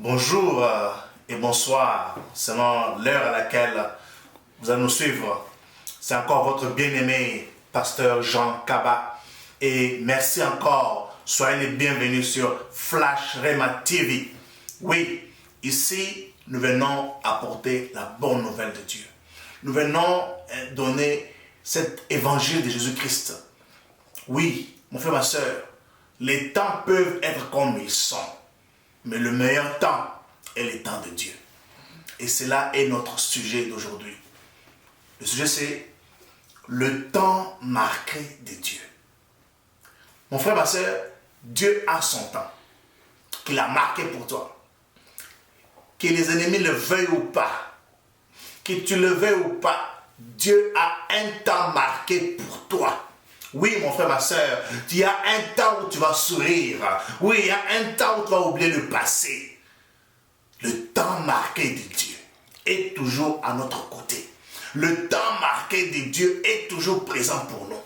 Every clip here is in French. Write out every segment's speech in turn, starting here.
Bonjour et bonsoir, selon l'heure à laquelle vous allez nous suivre. C'est encore votre bien-aimé pasteur Jean Kaba. Et merci encore, soyez les bienvenus sur Flash Rema TV. Oui, ici, nous venons apporter la bonne nouvelle de Dieu. Nous venons donner cet évangile de Jésus-Christ. Oui, mon frère, ma soeur, les temps peuvent être comme ils sont. Mais le meilleur temps est le temps de Dieu. Et cela est notre sujet d'aujourd'hui. Le sujet, c'est le temps marqué de Dieu. Mon frère, ma soeur, Dieu a son temps qu'il a marqué pour toi. Que les ennemis le veuillent ou pas, que tu le veuilles ou pas, Dieu a un temps marqué pour toi. Oui, mon frère, ma soeur, il y a un temps où tu vas sourire. Oui, il y a un temps où tu vas oublier le passé. Le temps marqué de Dieu est toujours à notre côté. Le temps marqué de Dieu est toujours présent pour nous.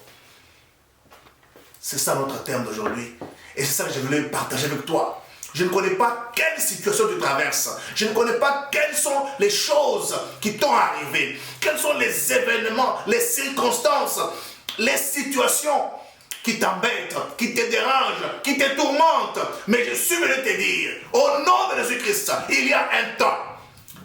C'est ça notre thème d'aujourd'hui. Et c'est ça que je voulais partager avec toi. Je ne connais pas quelle situation tu traverses. Je ne connais pas quelles sont les choses qui t'ont arrivé. Quels sont les événements, les circonstances, les situations qui t'embêtent, qui te dérangent, qui te tourmentent. Mais je suis venu te dire, au nom de Jésus-Christ, il y a un temps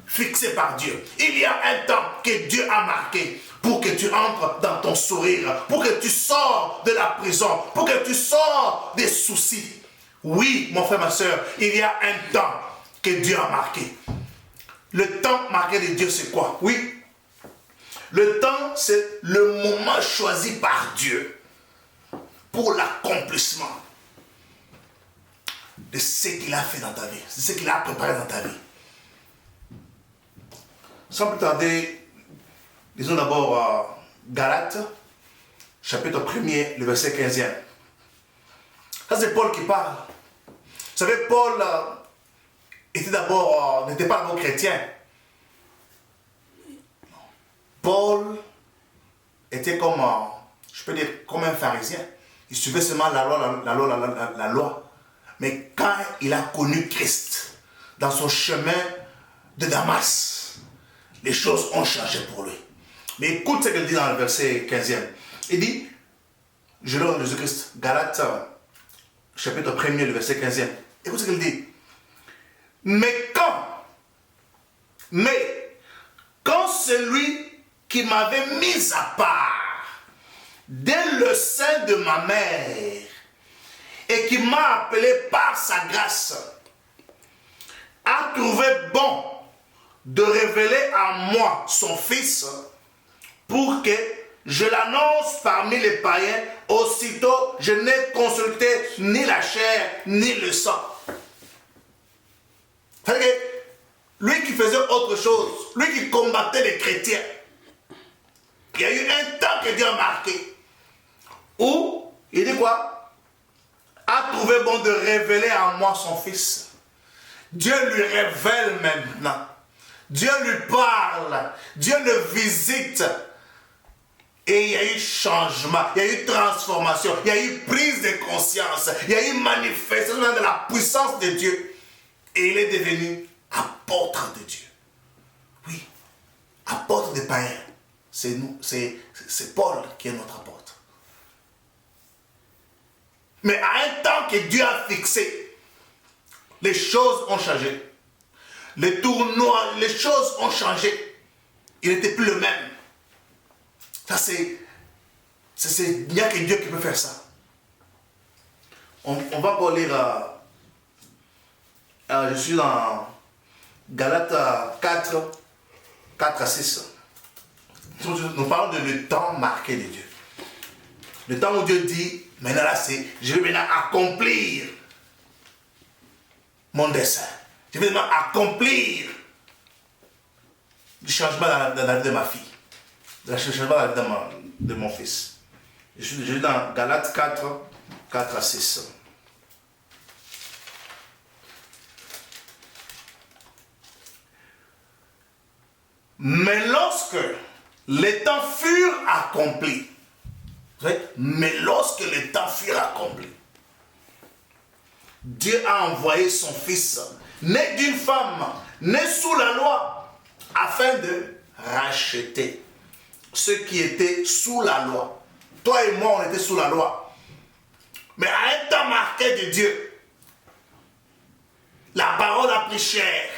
fixé par Dieu. Il y a un temps que Dieu a marqué pour que tu entres dans ton sourire, pour que tu sors de la prison, pour que tu sors des soucis. Oui, mon frère, ma soeur, il y a un temps que Dieu a marqué. Le temps marqué de Dieu, c'est quoi? Oui. Le temps, c'est le moment choisi par Dieu pour l'accomplissement de ce qu'il a fait dans ta vie, de ce qu'il a préparé dans ta vie. Sans plus tarder, lisons d'abord Galates, chapitre 1er, le verset 15e. Ça, c'est Paul qui parle. Vous savez, Paul n'était pas d'abord chrétien. Paul était comme, je peux dire, comme un pharisien. Il suivait seulement la loi. Mais quand il a connu Christ, dans son chemin de Damas, les choses ont changé pour lui. Mais écoute ce qu'il dit dans le verset 15e. Il dit, je le Jésus-Christ, Galates, chapitre 1er, le verset 15e. Écoute ce qu'il dit. Mais quand celui qui m'avait mis à part dès le sein de ma mère et qui m'a appelé par sa grâce, a trouvé bon de révéler à moi son Fils pour que je l'annonce parmi les païens. Aussitôt, je n'ai consulté ni la chair ni le sang. C'est-à-dire que lui qui faisait autre chose, lui qui combattait les chrétiens, il y a eu un temps que Dieu a marqué où il dit quoi? A trouvé bon de révéler à moi son Fils. Dieu lui révèle maintenant. Dieu lui parle. Dieu le visite. Et il y a eu changement, il y a eu transformation, il y a eu prise de conscience, il y a eu manifestation de la puissance de Dieu. Et il est devenu apôtre de Dieu. Oui, apôtre des païens. C'est nous, c'est Paul qui est notre apôtre. Mais à un temps que Dieu a fixé, les choses ont changé. Les tournois, les choses ont changé. Il n'était plus le même. Ça, il n'y a que Dieu qui peut faire ça. On va pas lire. Je suis dans Galates 4 à 6. Nous parlons de le temps marqué de Dieu. Le temps où Dieu dit, maintenant là, je vais maintenant accomplir mon dessein. Je vais maintenant accomplir le changement dans la vie de ma fille. Le changement dans la vie de mon fils. Je suis dans Galates 4 à 6. Mais lorsque les temps furent accomplis, vous savez, mais lorsque les temps furent accomplis, Dieu a envoyé son Fils, né d'une femme, né sous la loi, afin de racheter ceux qui étaient sous la loi. Toi et moi, on était sous la loi. Mais à un temps marqué de Dieu, la parole a pris chair.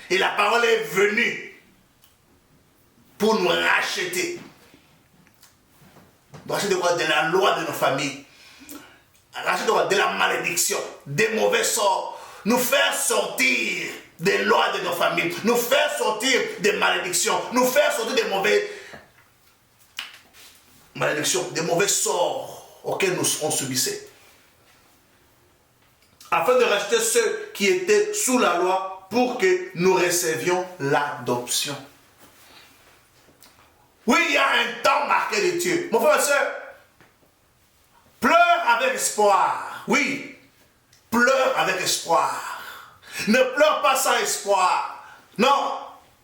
Et la parole est venue pour nous racheter. Racheter quoi? De la loi de nos familles. Racheter quoi? De la malédiction, des mauvais sorts. Nous faire sortir des lois de nos familles. Nous faire sortir des malédictions. Nous faire sortir des mauvais malédictions, des mauvais sorts auxquels on subissait. Afin de racheter ceux qui étaient sous la loi pour que nous recevions l'adoption. Oui, il y a un temps marqué de Dieu. Mon frère et soeur, pleure avec espoir. Oui, pleure avec espoir. Ne pleure pas sans espoir. Non,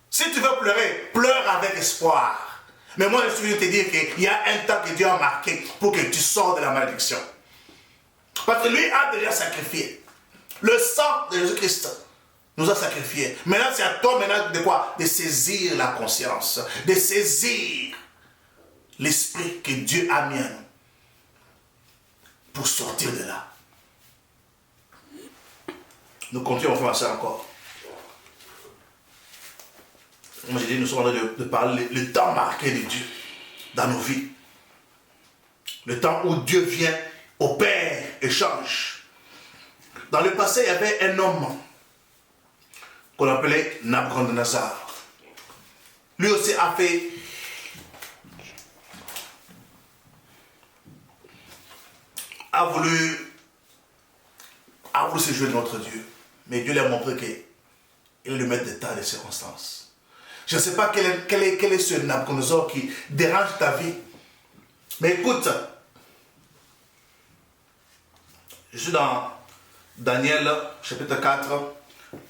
si tu veux pleurer, pleure avec espoir. Mais moi, je suis venu te dire qu'il y a un temps que Dieu a marqué pour que tu sors de la malédiction. Parce que lui a déjà sacrifié. Le sang de Jésus-Christ nous a sacrifiés. Maintenant, c'est à toi maintenant de quoi? De saisir la conscience, de saisir l'esprit que Dieu a mis en nous pour sortir de là. Nous continuons, on fait ça encore. Moi, j'ai dit, nous sommes en train de parler le temps marqué de Dieu dans nos vies. Le temps où Dieu vient, opère et change. Dans le passé, il y avait un homme qu'on appelait Nabuchodonosor. Lui aussi a voulu se jouer de notre Dieu. Mais Dieu lui a montré qu'il lui met des tas de circonstances. Je ne sais pas quel est ce Nabuchodonosor qui dérange ta vie. Mais écoute, je suis dans Daniel, chapitre 4,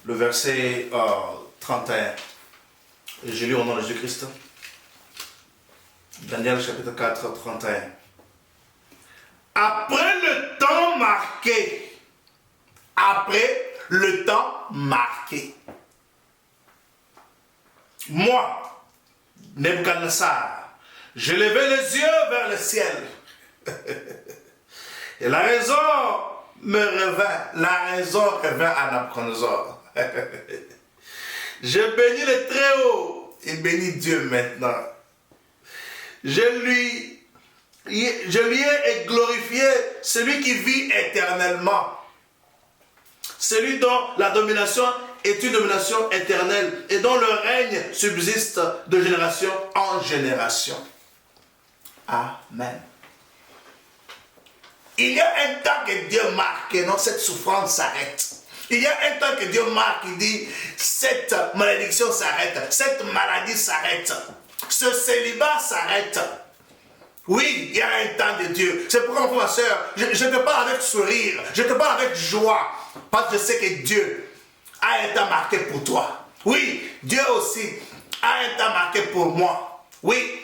le verset 31. Et je lis au nom de Jésus-Christ. Daniel, chapitre 4, 31. Après le temps marqué, moi, Nebuchadnezzar, je levai les yeux vers le ciel. Et la raison revint à Nabuchodonosor. Je bénis le Très-Haut. Il bénit Dieu maintenant. Je lui ai glorifié celui qui vit éternellement. Celui dont la domination est une domination éternelle et dont le règne subsiste de génération en génération. Amen. Il y a un temps que Dieu marque, non, cette souffrance s'arrête. Il y a un temps que Dieu marque, il dit, cette malédiction s'arrête, cette maladie s'arrête, ce célibat s'arrête. Oui, il y a un temps de Dieu. C'est pourquoi, mon frère, ma soeur, je te parle avec sourire, je te parle avec joie, parce que je sais que Dieu a un temps marqué pour toi. Oui, Dieu aussi a un temps marqué pour moi. Oui.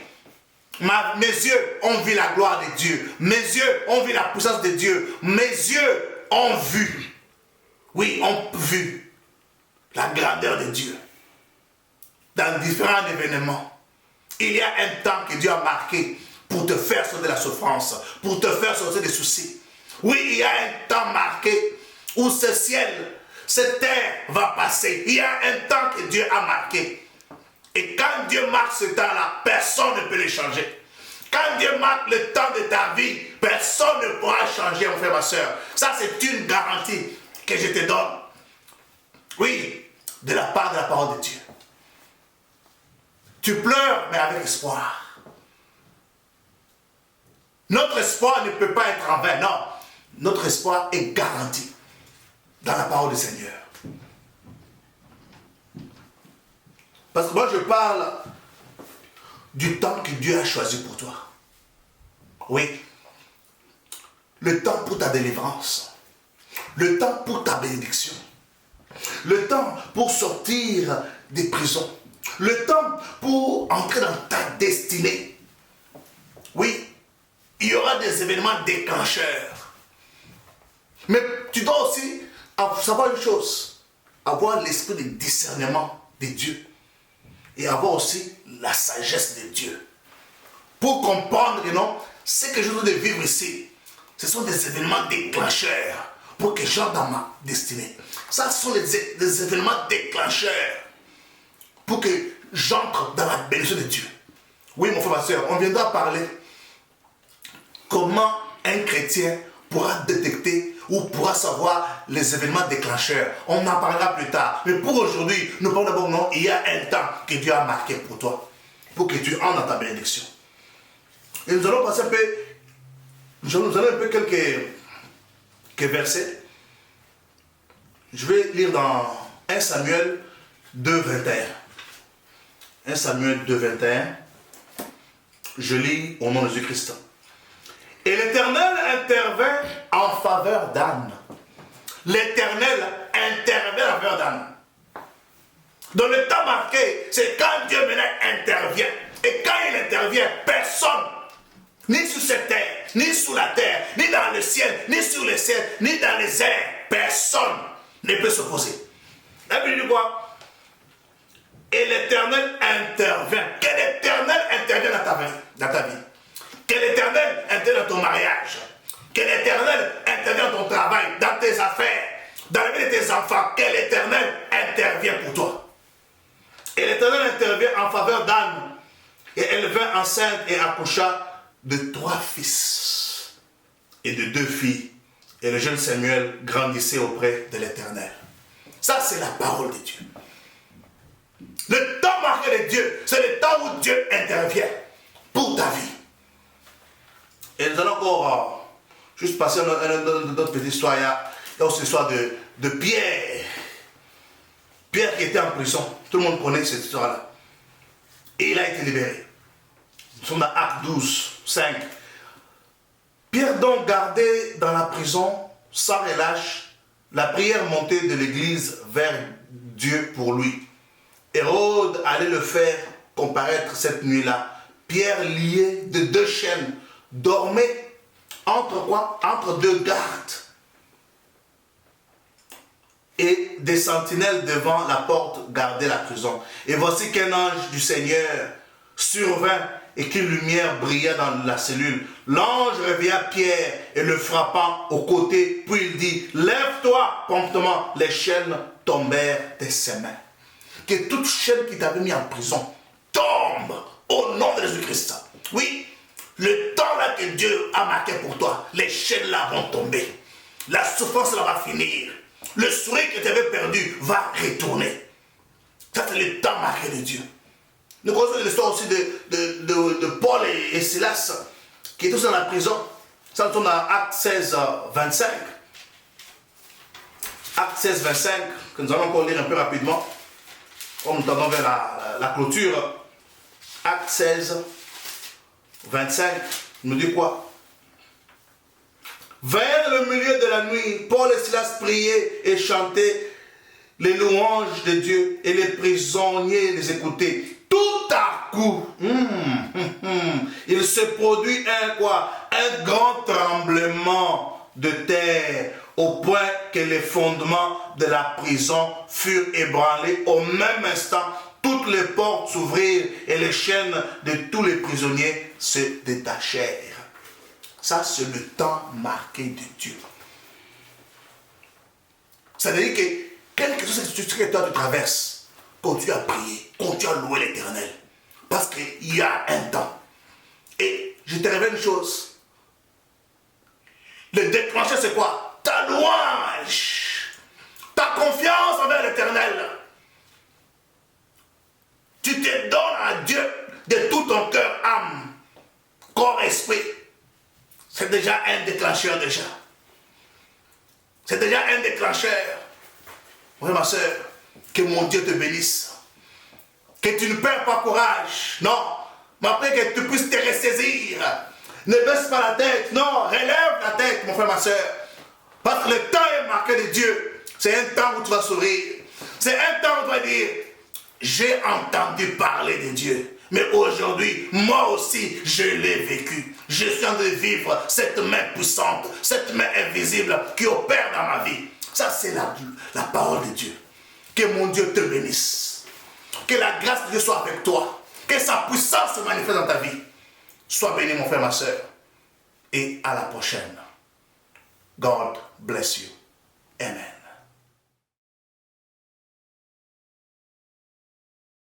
Mes yeux ont vu la gloire de Dieu. Mes yeux ont vu la puissance de Dieu. Mes yeux ont vu. Oui, ont vu la grandeur de Dieu. Dans différents événements. Il y a un temps que Dieu a marqué pour te faire sortir de la souffrance, pour te faire sortir des soucis. Oui, il y a un temps marqué où ce ciel, cette terre va passer. Il y a un temps que Dieu a marqué. Et quand Dieu marque ce temps-là, personne ne peut le changer. Quand Dieu marque le temps de ta vie, personne ne pourra changer, mon frère, ma soeur. Ça, c'est une garantie que je te donne. Oui, de la part de la parole de Dieu. Tu pleures, mais avec espoir. Notre espoir ne peut pas être en vain, non. Notre espoir est garanti dans la parole du Seigneur. Parce que moi, je parle du temps que Dieu a choisi pour toi. Oui. Le temps pour ta délivrance. Le temps pour ta bénédiction. Le temps pour sortir des prisons. Le temps pour entrer dans ta destinée. Oui. Il y aura des événements déclencheurs. Mais tu dois aussi savoir une chose, avoir l'esprit de discernement de Dieu et avoir aussi la sagesse de Dieu. Pour comprendre que non, ce que je dois vivre ici, ce sont des événements déclencheurs pour que j'entre dans ma destinée. Ça sont des événements déclencheurs pour que j'entre dans la bénédiction de Dieu. Oui, mon frère, ma soeur, on viendra parler comment un chrétien pourra détecter ou pourra savoir les événements déclencheurs. On en parlera plus tard. Mais pour aujourd'hui, nous parlons d'abord, non, il y a un temps que Dieu a marqué pour toi, pour que tu entres dans ta bénédiction. Et nous allons passer un peu, quelques versets. Je vais lire dans 1 Samuel 2, 21. 1 Samuel 2, 21. Je lis au nom de Jésus-Christ. Et l'Éternel intervint en faveur d'Anne. L'Éternel intervient en faveur d'Anne. Dans le temps marqué, c'est quand Dieu maintenant intervient. Et quand il intervient, personne, ni sur cette terre, ni sous la terre, ni dans le ciel, ni sur le ciel, ni dans les airs, personne ne peut s'opposer. La Bible dit quoi? Et l'Éternel intervient. Que l'Éternel intervienne dans ta vie. Que l'Éternel intervienne dans ton mariage. Que l'Éternel intervienne dans ton travail, dans tes affaires, dans la vie de tes enfants. Que l'Éternel intervienne pour toi. Et l'Éternel intervient en faveur d'Anne. Et elle vint enceinte et accoucha de 3 fils et de 2 filles. Et le jeune Samuel grandissait auprès de l'Éternel. Ça, c'est la parole de Dieu. Le temps marqué de Dieu, c'est le temps où Dieu intervient pour ta vie. Et nous allons encore juste passer notre petite histoire. Il y a aussi l'histoire de Pierre. Pierre qui était en prison. Tout le monde connaît cette histoire-là. Et il a été libéré. Nous sommes dans Actes 12, 5. Pierre donc gardait dans la prison sans relâche la prière montée de l'église vers Dieu pour lui. Hérode allait le faire comparaître cette nuit-là. Pierre, lié de 2 chaînes, dormait entre quoi? Entre 2 gardes. Et des sentinelles devant la porte gardaient la prison. Et voici qu'un ange du Seigneur survint et qu'une lumière brilla dans la cellule. L'ange réveilla Pierre et le frappant au côté, puis il dit, lève-toi promptement. Les chaînes tombèrent de ses mains. Que toute chaîne qui t'avait mis en prison tombe au nom de Jésus-Christ. Oui, le temps là que Dieu a marqué pour toi, les chaînes là vont tomber. La souffrance là va finir. Le sourire que tu avais perdu va retourner. Ça, c'est le temps marqué de Dieu. Nous connaissons l'histoire aussi de Paul et Silas qui étaient dans la prison. Ça, nous sommes dans Acte 16, 25. Acte 16, 25, que nous allons encore lire un peu rapidement. Comme nous tendons vers la clôture. Acte 16, 25, il nous dit quoi? Vers le milieu de la nuit, Paul et Silas priaient et chantaient les louanges de Dieu et les prisonniers les écoutaient. Tout à coup, il se produit un grand tremblement de terre au point que les fondements de la prison furent ébranlés. Au même instant, toutes les portes s'ouvrirent et les chaînes de tous les prisonniers se détachèrent. Ça, c'est le temps marqué de Dieu. Ça veut dire que quelque chose que toi tu traverses, continue à prier, continue à louer l'Éternel. Parce qu'il y a un temps. Et je te révèle une chose. Le déclencheur, c'est quoi? Ta louange, ta confiance envers l'Éternel. Tu te donnes à Dieu de tout ton cœur, âme, corps, esprit. C'est déjà un déclencheur déjà. C'est déjà un déclencheur. Oui, ma soeur, que mon Dieu te bénisse. Que tu ne perds pas courage. Non, mais après que tu puisses te ressaisir. Ne baisse pas la tête. Non, relève la tête, mon frère, ma soeur. Parce que le temps est marqué de Dieu. C'est un temps où tu vas sourire. C'est un temps où tu vas dire, j'ai entendu parler de Dieu. Mais aujourd'hui, moi aussi, je l'ai vécu. Je suis en train de vivre cette main puissante, cette main invisible qui opère dans ma vie. Ça, c'est la parole de Dieu. Que mon Dieu te bénisse. Que la grâce de Dieu soit avec toi. Que sa puissance se manifeste dans ta vie. Sois béni, mon frère, ma soeur. Et à la prochaine. God bless you. Amen.